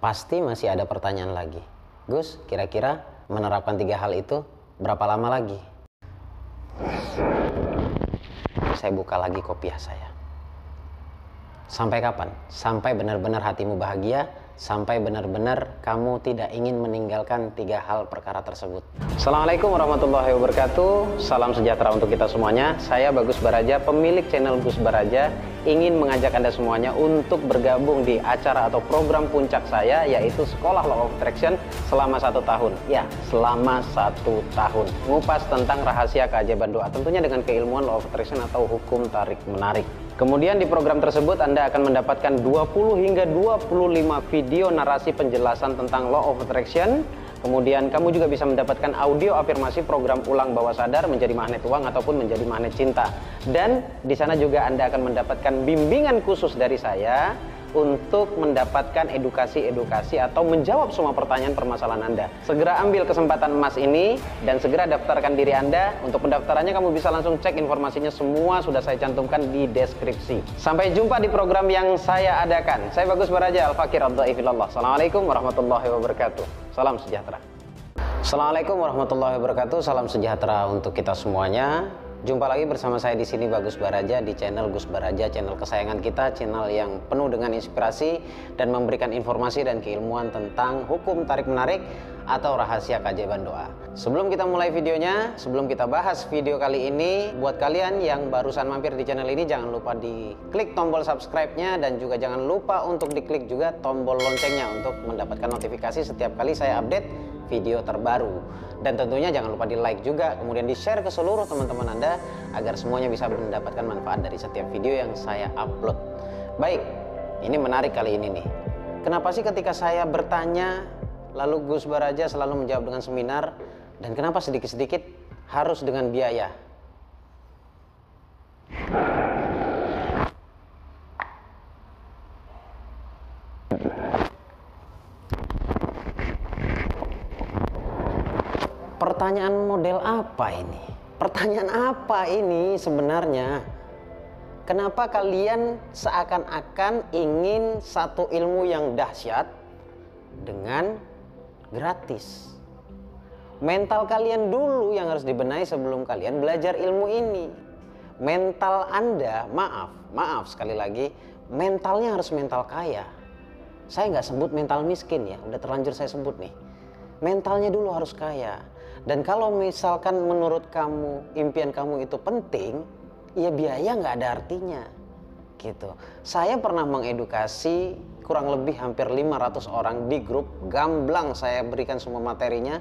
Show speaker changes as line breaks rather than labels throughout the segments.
Pasti masih ada pertanyaan lagi. Gus, kira-kira menerapkan 3 hal itu berapa lama lagi? Saya buka lagi kopiah saya. Sampai kapan? Sampai benar-benar hatimu bahagia, sampai benar-benar kamu tidak ingin meninggalkan 3 hal perkara tersebut. Assalamualaikum warahmatullahi wabarakatuh. Salam sejahtera untuk kita semuanya. Saya Bagus Baraja, pemilik channel Gus Baraja, ingin mengajak Anda semuanya untuk bergabung di acara atau program puncak saya, yaitu Sekolah Law of Attraction selama 1 tahun. Ya, selama 1 tahun. Ngupas tentang rahasia keajaiban doa, tentunya dengan keilmuan Law of Attraction atau hukum tarik menarik. Kemudian di program tersebut Anda akan mendapatkan 20 hingga 25 video narasi penjelasan tentang Law of Attraction. Kemudian kamu juga bisa mendapatkan audio afirmasi program ulang bawah sadar menjadi magnet uang ataupun menjadi magnet cinta. Dan di sana juga Anda akan mendapatkan bimbingan khusus dari saya untuk mendapatkan edukasi-edukasi atau menjawab semua pertanyaan permasalahan Anda. Segera ambil kesempatan emas ini dan segera daftarkan diri Anda. Untuk pendaftarannya kamu bisa langsung cek informasinya, semua sudah saya cantumkan di deskripsi. Sampai jumpa di program yang saya adakan. Saya Bagus Baraja, Al-Fakir Ad-Dhaifillallah. Assalamualaikum warahmatullahi wabarakatuh. Salam sejahtera. Assalamualaikum warahmatullahi wabarakatuh. Salam sejahtera untuk kita semuanya. Jumpa lagi bersama saya di sini Bagus Baraja di channel Gus Baraja, channel kesayangan kita, channel yang penuh dengan inspirasi dan memberikan informasi dan keilmuan tentang hukum tarik menarik atau rahasia keajaiban doa. Sebelum kita mulai videonya, sebelum kita bahas video kali ini, buat kalian yang barusan mampir di channel ini, jangan lupa diklik tombol subscribe-nya dan juga jangan lupa untuk diklik juga tombol loncengnya untuk mendapatkan notifikasi setiap kali saya update video terbaru. Dan tentunya jangan lupa di like juga, kemudian di share ke seluruh teman-teman Anda agar semuanya bisa mendapatkan manfaat dari setiap video yang saya upload. Baik, ini menarik kali ini nih. Kenapa sih ketika saya bertanya lalu Gus Baraja selalu menjawab dengan seminar, dan kenapa sedikit-sedikit harus dengan biaya? Pertanyaan model apa ini? Pertanyaan apa ini sebenarnya? Kenapa kalian seakan-akan ingin satu ilmu yang dahsyat dengan gratis? Mental kalian dulu yang harus dibenahi sebelum kalian belajar ilmu ini. Mental Anda, maaf sekali lagi, mentalnya harus mental kaya. Saya nggak sebut mental miskin ya, udah terlanjur saya sebut nih. Mentalnya dulu harus kaya. Dan kalau misalkan menurut kamu impian kamu itu penting, ya biaya nggak ada artinya gitu. Saya pernah mengedukasi kurang lebih hampir 500 orang di grup, gamblang saya berikan semua materinya,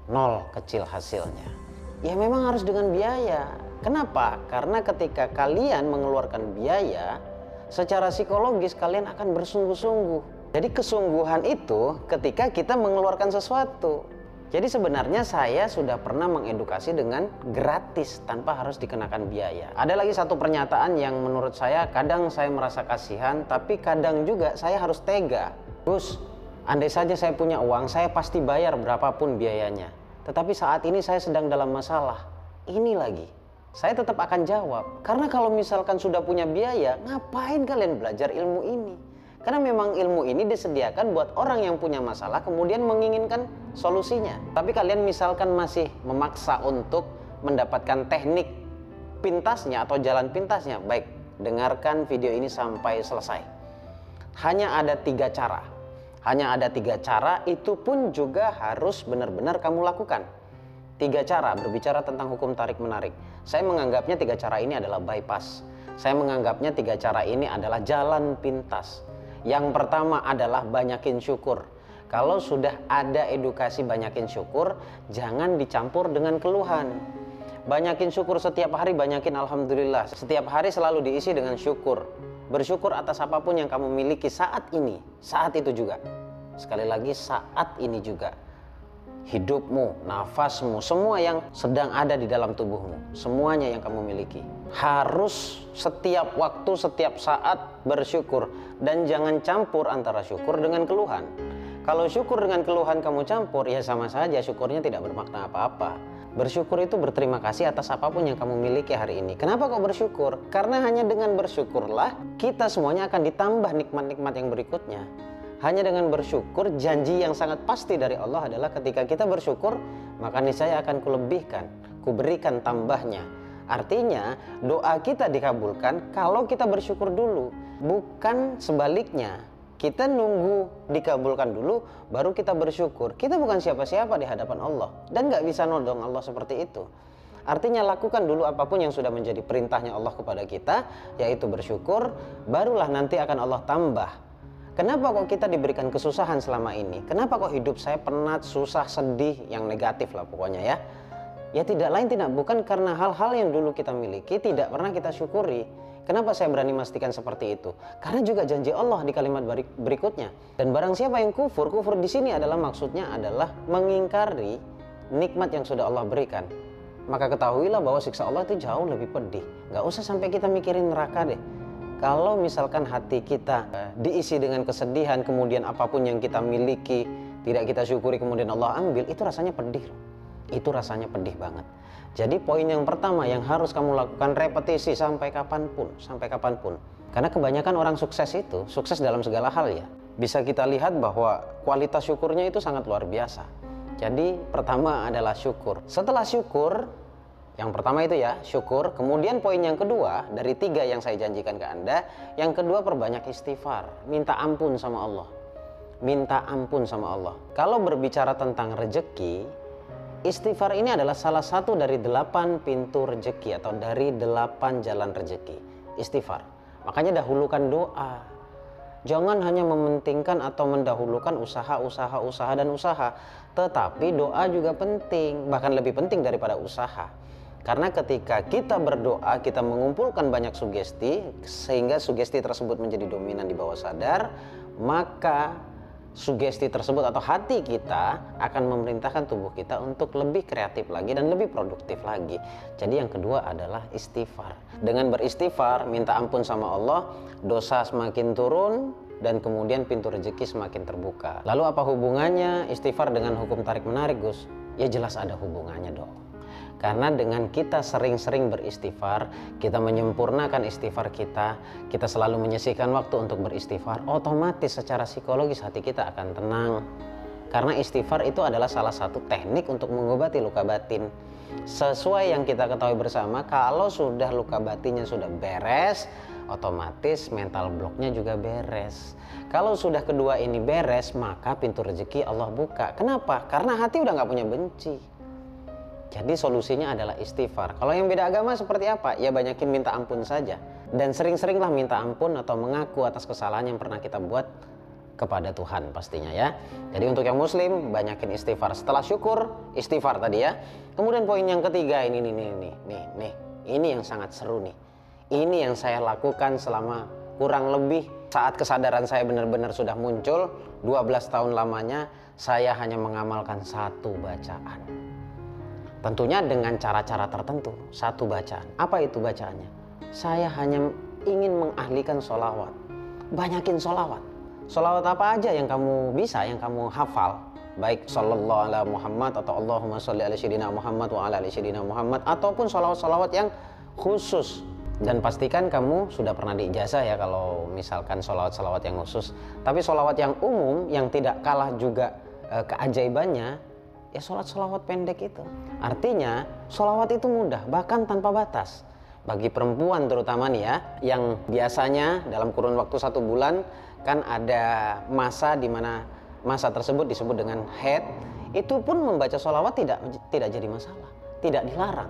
nol kecil hasilnya. Ya memang harus dengan biaya. Kenapa? Karena ketika kalian mengeluarkan biaya, secara psikologis kalian akan bersungguh-sungguh. Jadi kesungguhan itu ketika kita mengeluarkan sesuatu. Jadi sebenarnya saya sudah pernah mengedukasi dengan gratis tanpa harus dikenakan biaya. Ada lagi satu pernyataan yang menurut saya kadang saya merasa kasihan, tapi kadang juga saya harus tega. Gus, andai saja saya punya uang, saya pasti bayar berapapun biayanya. Tetapi saat ini saya sedang dalam masalah. Ini lagi, saya tetap akan jawab. Karena kalau misalkan sudah punya biaya, ngapain kalian belajar ilmu ini? Karena memang ilmu ini disediakan buat orang yang punya masalah kemudian menginginkan solusinya. Tapi kalian misalkan masih memaksa untuk mendapatkan teknik pintasnya atau jalan pintasnya, baik, dengarkan video ini sampai selesai. Hanya ada 3 cara. Hanya ada 3 cara, itu pun juga harus benar-benar kamu lakukan. 3 cara berbicara tentang hukum tarik menarik. Saya menganggapnya 3 cara ini adalah bypass. Saya menganggapnya 3 cara ini adalah jalan pintas. Yang pertama adalah banyakin syukur. Kalau sudah ada edukasi banyakin syukur, jangan dicampur dengan keluhan. Banyakin syukur setiap hari, banyakin alhamdulillah. Setiap hari selalu diisi dengan syukur. Bersyukur atas apapun yang kamu miliki saat ini, saat itu juga. Sekali lagi, saat ini juga. Hidupmu, nafasmu, semua yang sedang ada di dalam tubuhmu, semuanya yang kamu miliki. Harus setiap waktu, setiap saat bersyukur. Dan jangan campur antara syukur dengan keluhan. Kalau syukur dengan keluhan kamu campur, ya sama saja, syukurnya tidak bermakna apa-apa. Bersyukur itu berterima kasih atas apapun yang kamu miliki hari ini. Kenapa kok bersyukur? Karena hanya dengan bersyukurlah kita semuanya akan ditambah nikmat-nikmat yang berikutnya. Hanya dengan bersyukur, janji yang sangat pasti dari Allah adalah ketika kita bersyukur, maka niscaya akan kulebihkan, kuberikan tambahnya. Artinya doa kita dikabulkan kalau kita bersyukur dulu, bukan sebaliknya. Kita nunggu dikabulkan dulu, baru kita bersyukur. Kita bukan siapa-siapa di hadapan Allah, dan gak bisa nodong Allah seperti itu. Artinya lakukan dulu apapun yang sudah menjadi perintahnya Allah kepada kita, yaitu bersyukur, barulah nanti akan Allah tambah. Kenapa kok kita diberikan kesusahan selama ini? Kenapa kok hidup saya penat, susah, sedih, yang negatif lah pokoknya ya? Ya tidak lain tidak bukan karena hal-hal yang dulu kita miliki tidak pernah kita syukuri. Kenapa saya berani memastikan seperti itu? Karena juga janji Allah di kalimat berikutnya. Dan barang siapa yang kufur, kufur di sini adalah maksudnya adalah mengingkari nikmat yang sudah Allah berikan. Maka ketahuilah bahwa siksa Allah itu jauh lebih pedih. Gak usah sampai kita mikirin neraka deh. Kalau misalkan hati kita diisi dengan kesedihan, kemudian apapun yang kita miliki tidak kita syukuri, kemudian Allah ambil, itu rasanya pedih. Itu rasanya pedih banget. Jadi poin yang pertama yang harus kamu lakukan, repetisi sampai kapanpun, sampai kapanpun. Karena kebanyakan orang sukses itu, sukses dalam segala hal ya. Bisa kita lihat bahwa kualitas syukurnya itu sangat luar biasa. Jadi pertama adalah syukur. Setelah syukur, yang pertama itu ya, syukur. Kemudian poin yang kedua, dari 3 yang saya janjikan ke Anda, yang kedua perbanyak istighfar. Minta ampun sama Allah. Minta ampun sama Allah. Kalau berbicara tentang rejeki, istighfar ini adalah salah satu dari 8 pintu rejeki atau dari 8 jalan rejeki. Istighfar. Makanya dahulukan doa. Jangan hanya mementingkan atau mendahulukan usaha, dan usaha. Tetapi doa juga penting, bahkan lebih penting daripada usaha. Karena ketika kita berdoa, kita mengumpulkan banyak sugesti, sehingga sugesti tersebut menjadi dominan di bawah sadar, maka sugesti tersebut atau hati kita akan memerintahkan tubuh kita untuk lebih kreatif lagi dan lebih produktif lagi. Jadi yang kedua adalah istighfar. Dengan beristighfar, minta ampun sama Allah, dosa semakin turun dan kemudian pintu rezeki semakin terbuka. Lalu apa hubungannya istighfar dengan hukum tarik menarik, Gus? Ya jelas ada hubungannya dong. Karena dengan kita sering-sering beristighfar, kita menyempurnakan istighfar kita selalu menyisihkan waktu untuk beristighfar, otomatis secara psikologis hati kita akan tenang. Karena istighfar itu adalah salah satu teknik untuk mengobati luka batin. Sesuai yang kita ketahui bersama, kalau sudah luka batinnya sudah beres, otomatis mental blocknya juga beres. Kalau sudah kedua ini beres, maka pintu rezeki Allah buka. Kenapa? Karena hati udah gak punya benci. Jadi solusinya adalah istighfar. Kalau yang beda agama seperti apa? Ya banyakin minta ampun saja. Dan sering-seringlah minta ampun atau mengaku atas kesalahan yang pernah kita buat kepada Tuhan pastinya ya. Jadi untuk yang muslim, banyakin istighfar. Setelah syukur, istighfar tadi ya. Kemudian poin yang ketiga ini yang sangat seru nih. Ini yang saya lakukan selama kurang lebih saat kesadaran saya benar-benar sudah muncul, 12 tahun lamanya saya hanya mengamalkan satu bacaan. Tentunya dengan cara-cara tertentu, satu bacaan. Apa itu bacaannya? Saya hanya ingin mengahlikan sholawat. Banyakin sholawat. Sholawat apa aja yang kamu bisa, yang kamu hafal. Baik sallallahu ala Muhammad atau Allahumma sholli ala sayyidina Muhammad wa ala ali sayyidina Muhammad. Ataupun sholawat-sholawat yang khusus. Dan pastikan kamu sudah pernah diijazah ya kalau misalkan sholawat-sholawat yang khusus. Tapi sholawat yang umum, yang tidak kalah juga keajaibannya, ya sholawat pendek itu. Artinya sholawat itu mudah, bahkan tanpa batas. Bagi perempuan terutama nih ya, yang biasanya dalam kurun waktu 1 bulan kan ada masa di mana masa tersebut disebut dengan haid, itu pun membaca sholawat tidak jadi masalah, tidak dilarang.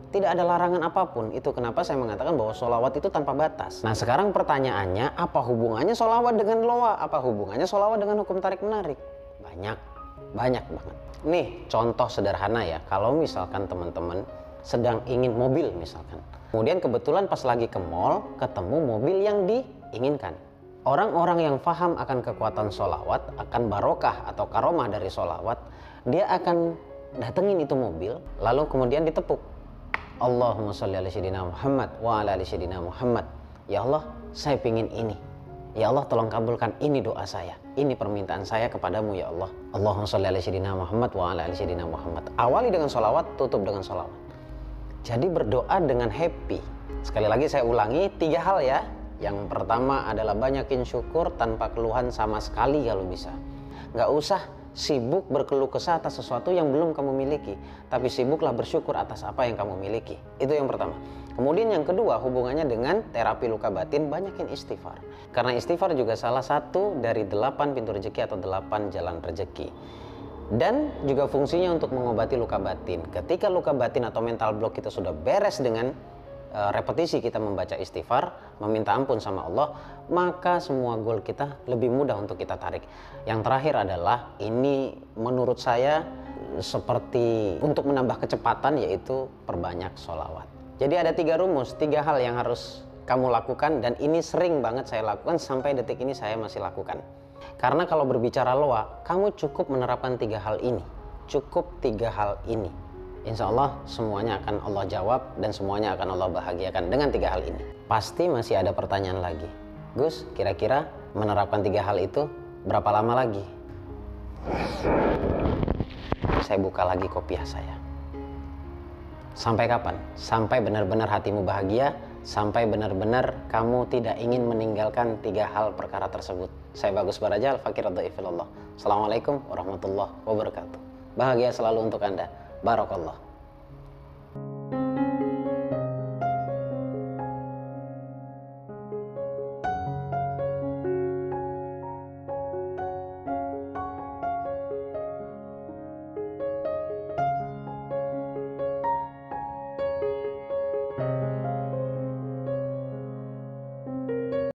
Tidak ada larangan apapun. Itu kenapa saya mengatakan bahwa sholawat itu tanpa batas. Nah sekarang pertanyaannya, apa hubungannya sholawat dengan loa? Apa hubungannya sholawat dengan hukum tarik menarik? Banyak banget. Nih contoh sederhana ya, kalau misalkan teman-teman sedang ingin mobil misalkan, kemudian kebetulan pas lagi ke mall ketemu mobil yang diinginkan. Orang-orang yang paham akan kekuatan sholawat, akan barokah atau karomah dari sholawat, dia akan datengin itu mobil lalu kemudian ditepuk. Allahumma sholli ala sayyidina Muhammad wa ala ali sayyidina Muhammad. Ya Allah, saya pingin ini. Ya Allah, tolong kabulkan ini doa saya. Ini permintaan saya kepadamu ya Allah. Allahumma sholli ala sayyidina Muhammad wa ala ali sayyidina Muhammad. Awali dengan sholawat, tutup dengan sholawat. Jadi berdoa dengan happy. Sekali lagi saya ulangi, 3 hal ya. Yang pertama adalah banyakin syukur tanpa keluhan sama sekali kalau bisa. Nggak usah sibuk berkeluh kesah atas sesuatu yang belum kamu miliki, tapi sibuklah bersyukur atas apa yang kamu miliki. Itu yang pertama. Kemudian yang kedua, hubungannya dengan terapi luka batin, banyakin istighfar. Karena istighfar juga salah satu dari 8 pintu rezeki atau 8 jalan rezeki. Dan juga fungsinya untuk mengobati luka batin. Ketika luka batin atau mental block kita sudah beres dengan repetisi kita membaca istighfar, meminta ampun sama Allah, maka semua goal kita lebih mudah untuk kita tarik. Yang terakhir adalah, ini menurut saya seperti untuk menambah kecepatan, yaitu perbanyak sholawat. Jadi ada 3 rumus, 3 hal yang harus kamu lakukan, dan ini sering banget saya lakukan, sampai detik ini saya masih lakukan. Karena kalau berbicara loa, kamu cukup menerapkan 3 hal ini, cukup 3 hal ini. Insya Allah semuanya akan Allah jawab dan semuanya akan Allah bahagiakan dengan 3 hal ini. Pasti masih ada pertanyaan lagi. Gus, kira-kira menerapkan 3 hal itu berapa lama lagi? Saya buka lagi kopiah saya. Sampai kapan? Sampai benar-benar hatimu bahagia, sampai benar-benar kamu tidak ingin meninggalkan 3 hal perkara tersebut. Saya Bagus Baraja, Al-Fakir Ad-Dhaifillah. Assalamualaikum warahmatullahi wabarakatuh. Bahagia selalu untuk Anda. Barakallah.